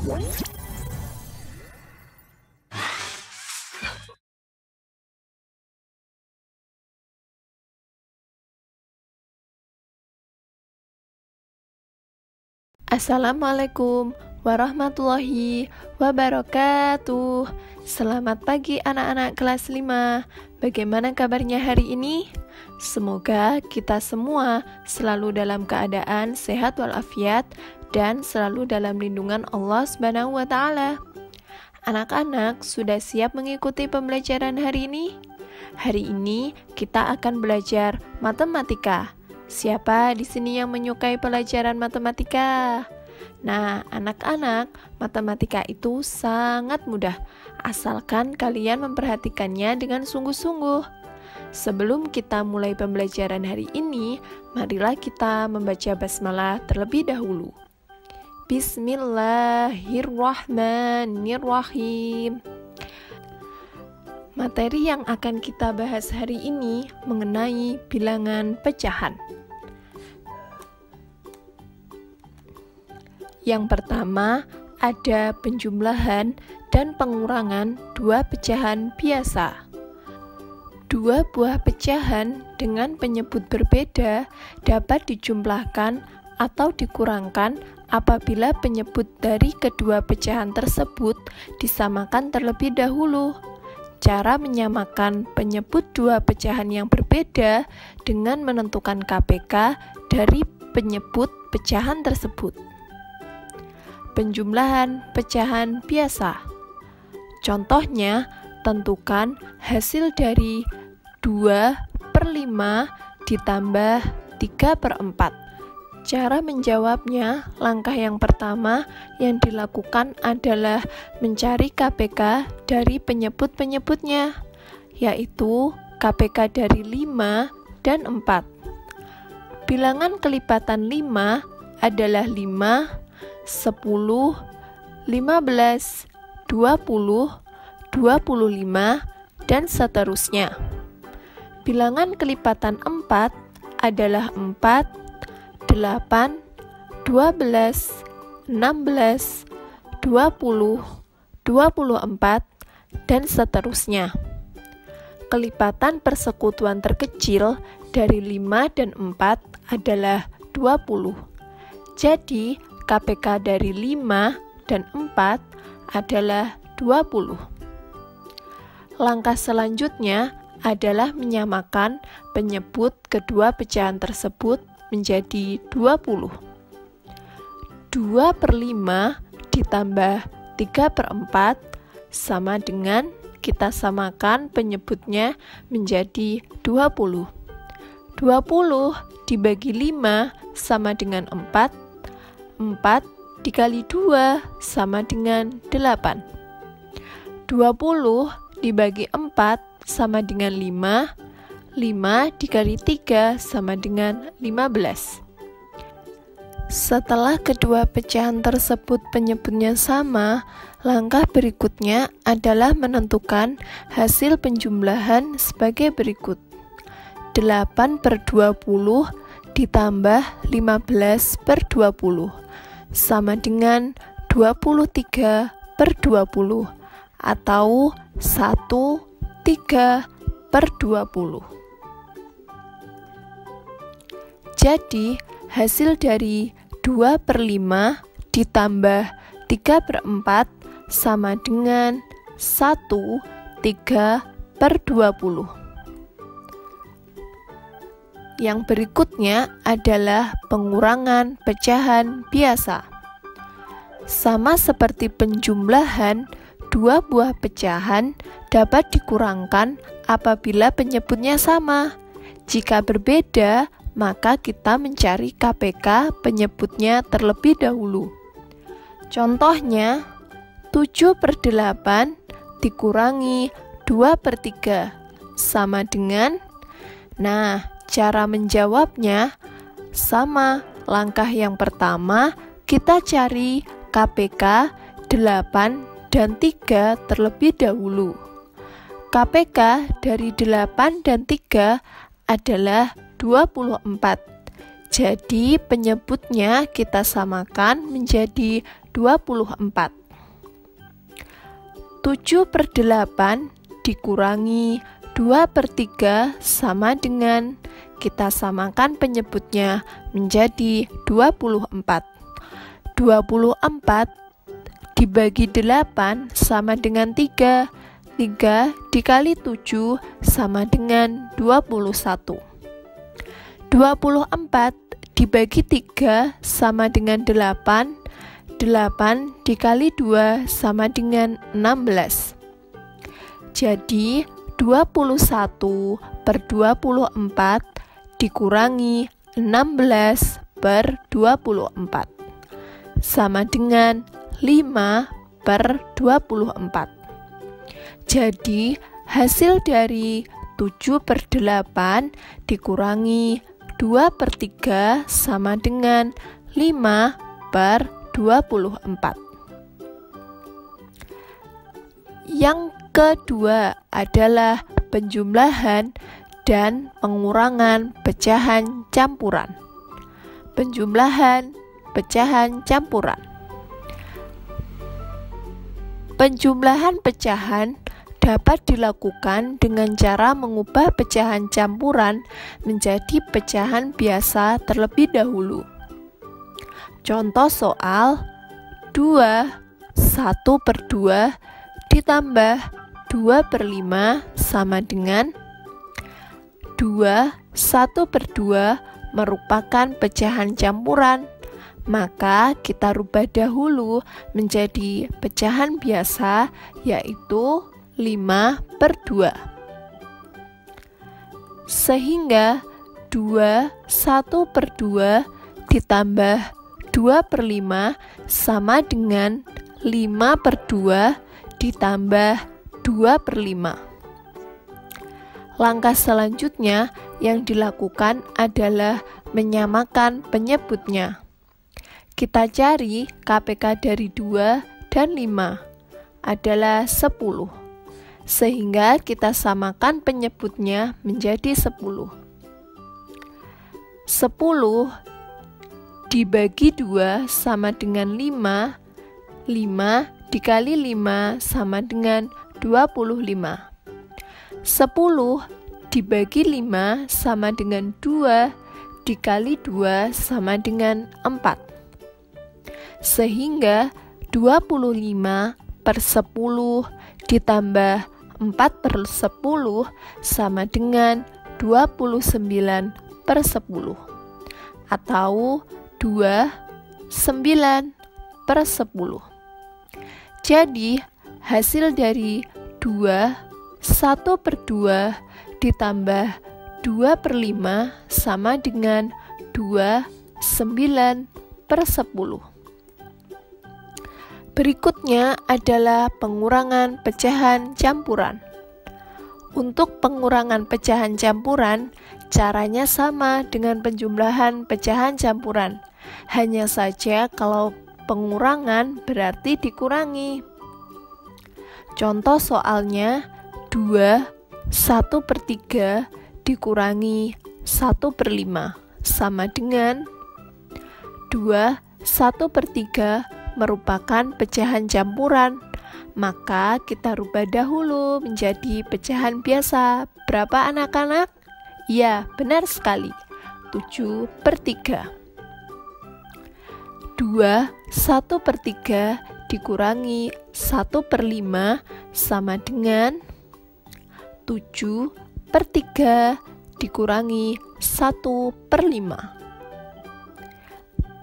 Assalamualaikum warahmatullahi wabarakatuh. Selamat pagi anak-anak kelas 5. Bagaimana kabarnya hari ini? Semoga kita semua selalu dalam keadaan sehat walafiat dan selalu dalam lindungan Allah Subhanahu wa taala. Anak-anak sudah siap mengikuti pembelajaran hari ini? Hari ini kita akan belajar matematika. Siapa di sini yang menyukai pelajaran matematika? Nah, anak-anak, matematika itu sangat mudah, asalkan kalian memperhatikannya dengan sungguh-sungguh. Sebelum kita mulai pembelajaran hari ini, marilah kita membaca basmalah terlebih dahulu. Bismillahirrahmanirrahim. Materi yang akan kita bahas hari ini mengenai bilangan pecahan. Yang pertama, ada penjumlahan dan pengurangan dua pecahan biasa. Dua buah pecahan dengan penyebut berbeda dapat dijumlahkan atau dikurangkan apabila penyebut dari kedua pecahan tersebut disamakan terlebih dahulu. Cara menyamakan penyebut dua pecahan yang berbeda dengan menentukan KPK dari penyebut pecahan tersebut. Penjumlahan pecahan biasa. Contohnya, tentukan hasil dari 2/5 ditambah 3/4. Cara menjawabnya, langkah yang pertama yang dilakukan adalah mencari KPK dari penyebut-penyebutnya, yaitu KPK dari 5 dan 4. Bilangan kelipatan 5 adalah 5, 10, 15, 20, 25, dan seterusnya. Bilangan kelipatan 4 adalah 4, 8, 12, 16, 20, 24, dan seterusnya. Kelipatan persekutuan terkecil dari 5 dan 4 adalah 20. Jadi, KPK dari 5 dan 4 adalah 20. Langkah selanjutnya adalah menyamakan penyebut kedua pecahan tersebut menjadi 20. 2/5 ditambah 3/4 sama dengan kita samakan penyebutnya menjadi 20. 20 dibagi 5 sama dengan 4. 4 dikali 2 sama dengan 8. 20 dibagi 4 sama dengan 5. 5 dikali 3 sama dengan 15. Setelah kedua pecahan tersebut penyebutnya sama, langkah berikutnya adalah menentukan hasil penjumlahan sebagai berikut. 8/20 ditambah 15/20 sama dengan 23/20 atau 1/3/20. Jadi, hasil dari 2/5 ditambah 3/4 sama dengan 1/3/20. Yang berikutnya adalah pengurangan pecahan biasa. Sama seperti penjumlahan, dua buah pecahan dapat dikurangkan apabila penyebutnya sama. Jika berbeda, maka kita mencari KPK penyebutnya terlebih dahulu. Contohnya, 7/8 dikurangi 2/3 sama dengan, cara menjawabnya sama. Langkah yang pertama, kita cari KPK 8 dan 3 terlebih dahulu. KPK dari 8 dan 3 adalah 24. Jadi penyebutnya kita samakan menjadi 24. 7/8 dikurangi 2/3 sama dengan, kita samakan penyebutnya menjadi 24. 24 dibagi 8 sama dengan 3. 3 dikali 7 sama dengan 21. 24 dibagi 3 sama dengan 8. 8 dikali 2 sama dengan 16. Jadi 21/24 dikurangi 16/24 sama dengan 5/24. Jadi hasil dari 7/8 dikurangi 2/3 sama dengan 5/24. Yang kedua adalah penjumlahan dan pengurangan pecahan campuran. Penjumlahan pecahan campuran. Penjumlahan pecahan dapat dilakukan dengan cara mengubah pecahan campuran menjadi pecahan biasa terlebih dahulu. Contoh soal 1/2 ditambah 2/5 sama dengan 1/2 merupakan pecahan campuran. Maka kita rubah dahulu menjadi pecahan biasa, yaitu 5/2. Sehingga 1/2 ditambah 2/5 sama dengan 5/2 ditambah 2/5. Langkah selanjutnya yang dilakukan adalah menyamakan penyebutnya. Kita cari KPK dari 2 dan 5 adalah 10. Sehingga kita samakan penyebutnya menjadi 10. 10 dibagi 2 sama dengan 5. 5 dikali 5 sama dengan 25. 10 dibagi 5 sama dengan 2 dikali 2 sama dengan 4. Sehingga 25/10 ditambah 4/10 sama dengan 29/10 atau 29/10. Jadi hasil dari 1/2 ditambah 2/5 sama dengan 29/10. Berikutnya adalah pengurangan pecahan campuran. Untuk pengurangan pecahan campuran, caranya sama dengan penjumlahan pecahan campuran. Hanya saja kalau pengurangan berarti dikurangi. Contoh soalnya 1/3 dikurangi 1/5 sama dengan 1/3 merupakan pecahan campuran. Maka kita rubah dahulu menjadi pecahan biasa. Berapa anak-anak? Ya, benar sekali. 7/3. 1/3 dikurangi 1/5 sama dengan 7/3 dikurangi 1/5.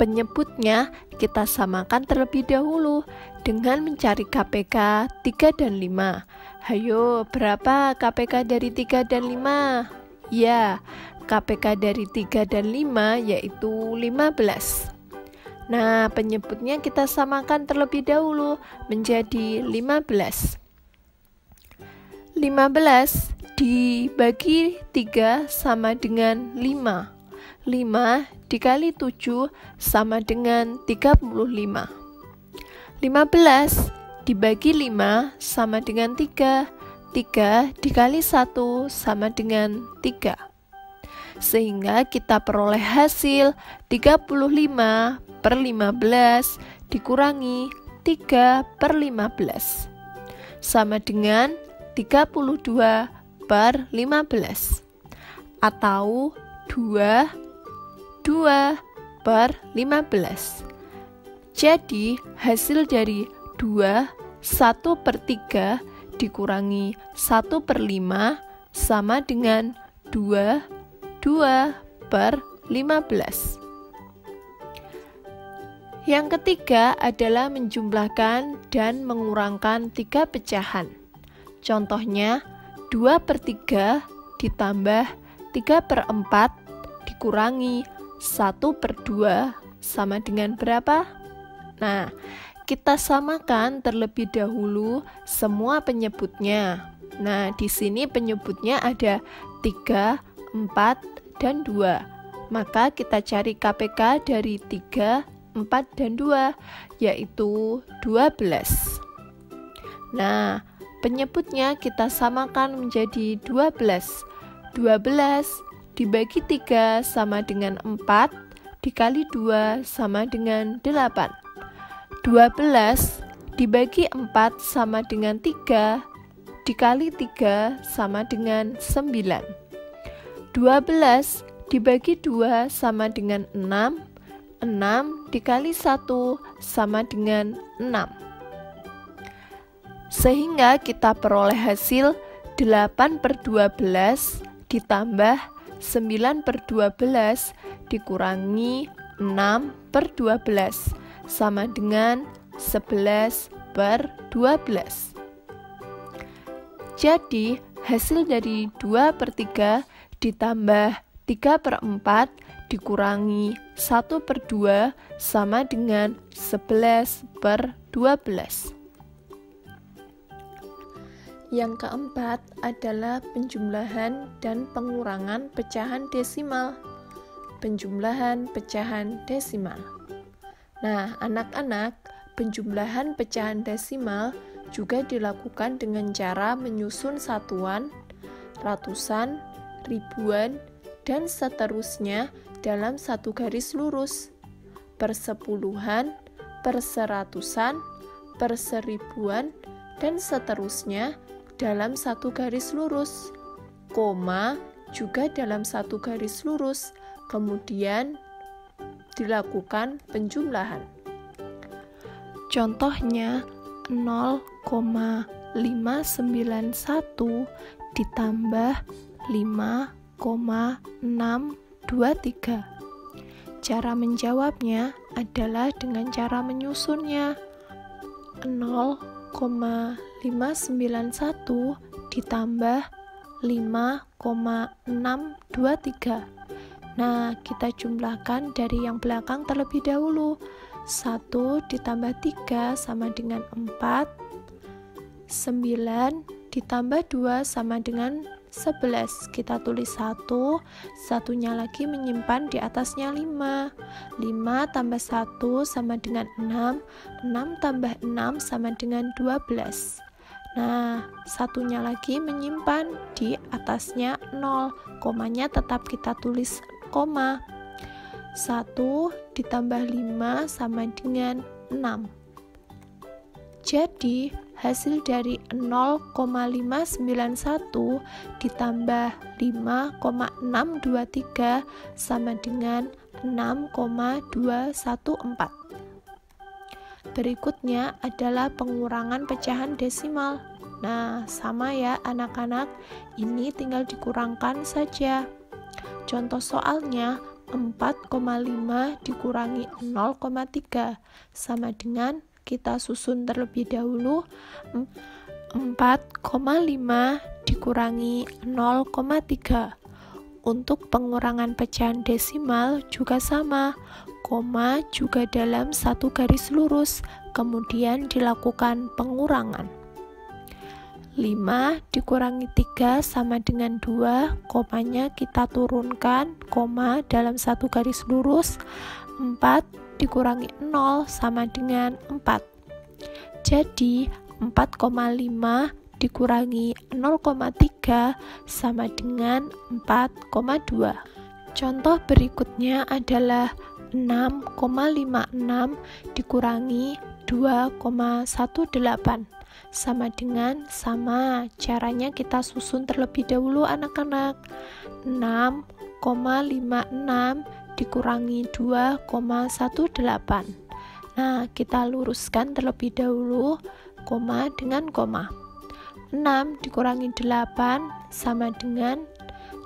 Penyebutnya kita samakan terlebih dahulu dengan mencari KPK 3 dan 5. Hayo, berapa KPK dari 3 dan 5? Ya, KPK dari 3 dan 5 yaitu 15. Nah, penyebutnya kita samakan terlebih dahulu menjadi 15. 15 dibagi 3 sama dengan 5. 5 dikali 7 sama dengan 35. 15 dibagi 5 sama dengan 3. 3 dikali 1 sama dengan 3. Sehingga kita peroleh hasil 35 per 15 dikurangi 3 per 15 sama dengan 32 per 15 atau 2 per 15. Jadi hasil dari 2 1/3 dikurangi 1/5 sama dengan 2 per 15. Yang ketiga adalah menjumlahkan dan mengurangkan 3 pecahan. Contohnya 2/3 ditambah 3/4 dikurangi 1/2 sama dengan berapa? Nah, kita samakan terlebih dahulu semua penyebutnya. Nah, di sini penyebutnya ada 3, 4, dan 2. Maka kita cari KPK dari 3, 4, dan 2, yaitu 12. Nah, penyebutnya kita samakan menjadi 12. 12 dibagi 3 sama dengan 4, dikali 2 sama dengan 8. 12 dibagi 4 sama dengan 3, dikali 3 sama dengan 9. 12 dibagi 2 sama dengan 6, 6 dikali 1 sama dengan 6. Sehingga kita peroleh hasil 8/12 ditambah 9/12 dikurangi 6/12 sama dengan 11/12. Jadi hasil dari 2/3 ditambah 3/4 dikurangi 1/2 sama dengan 11/12. Yang keempat adalah penjumlahan dan pengurangan pecahan desimal. Penjumlahan pecahan desimal. Nah, anak-anak, penjumlahan pecahan desimal juga dilakukan dengan cara menyusun satuan, ratusan, ribuan, dan seterusnya dalam satu garis lurus. Persepuluhan, perseratusan, perseribuan, dan seterusnya dalam satu garis lurus, koma juga dalam satu garis lurus, kemudian dilakukan penjumlahan. Contohnya 0,591 ditambah 5,623. Cara menjawabnya adalah dengan cara menyusunnya. 0,591 ditambah 5,623. Nah, kita jumlahkan dari yang belakang terlebih dahulu. 1 ditambah 3 sama dengan 4. 9 ditambah 2 sama dengan 11. Kita tulis 1, satunya lagi menyimpan di atasnya 5. 5 tambah 1 sama dengan 6. 6 tambah 6 sama dengan 12. Nah, satunya lagi menyimpan di atasnya 0. Komanya tetap kita tulis koma. 1 ditambah 5 sama dengan 6. Jadi, hasil dari 0,591 ditambah 5,623 sama dengan 6,214. Berikutnya adalah pengurangan pecahan desimal. Nah, sama ya anak-anak, ini tinggal dikurangkan saja. Contoh soalnya 4,5 dikurangi 0,3 sama dengan, kita susun terlebih dahulu, 4,5 dikurangi 0,3. Untuk pengurangan pecahan desimal juga sama, koma juga dalam satu garis lurus, kemudian dilakukan pengurangan. 5 dikurangi 3 sama dengan 2, komanya kita turunkan, koma dalam satu garis lurus. 4 dikurangi 0 sama dengan 4. Jadi 4,5 dikurangi 0,3 sama dengan 4,2. Contoh berikutnya adalah 6,56 dikurangi 2,18 sama dengan caranya kita susun terlebih dahulu anak-anak. 6,56 dikurangi 2,18. Nah, kita luruskan terlebih dahulu koma dengan koma. 6 dikurangi 8 sama dengan,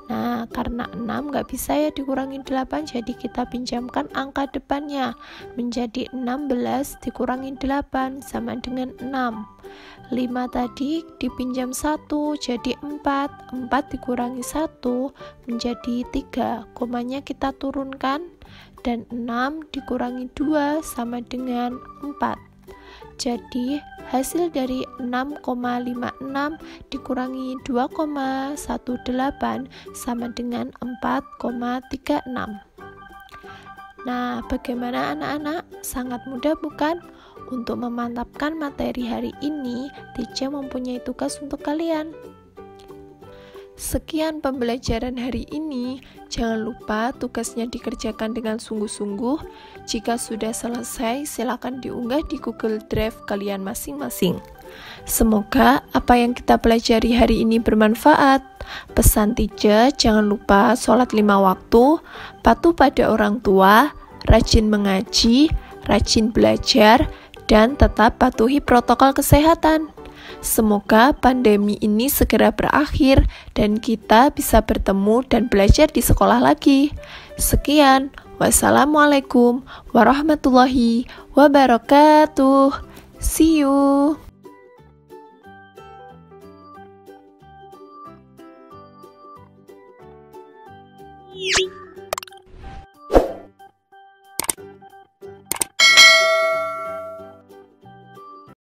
nah karena 6 nggak bisa ya dikurangi 8, jadi kita pinjamkan angka depannya menjadi 16 dikurangi 8 sama dengan 6. 5 tadi dipinjam 1 jadi 4 dikurangi 1 menjadi 3, komanya kita turunkan, dan 6 dikurangi 2 sama dengan 4. Jadi hasil dari 6,56 dikurangi 2,18 sama dengan 4,36. Nah, bagaimana anak-anak? Sangat mudah bukan? Untuk memantapkan materi hari ini, teacher mempunyai tugas untuk kalian. Sekian pembelajaran hari ini. Jangan lupa tugasnya dikerjakan dengan sungguh-sungguh. Jika sudah selesai, silakan diunggah di Google Drive kalian masing-masing. Semoga apa yang kita pelajari hari ini bermanfaat. Pesan teacher, jangan lupa sholat 5 waktu, patuh pada orang tua, rajin mengaji, rajin belajar, dan tetap patuhi protokol kesehatan. Semoga pandemi ini segera berakhir dan kita bisa bertemu dan belajar di sekolah lagi. Sekian, wassalamualaikum warahmatullahi wabarakatuh. See you.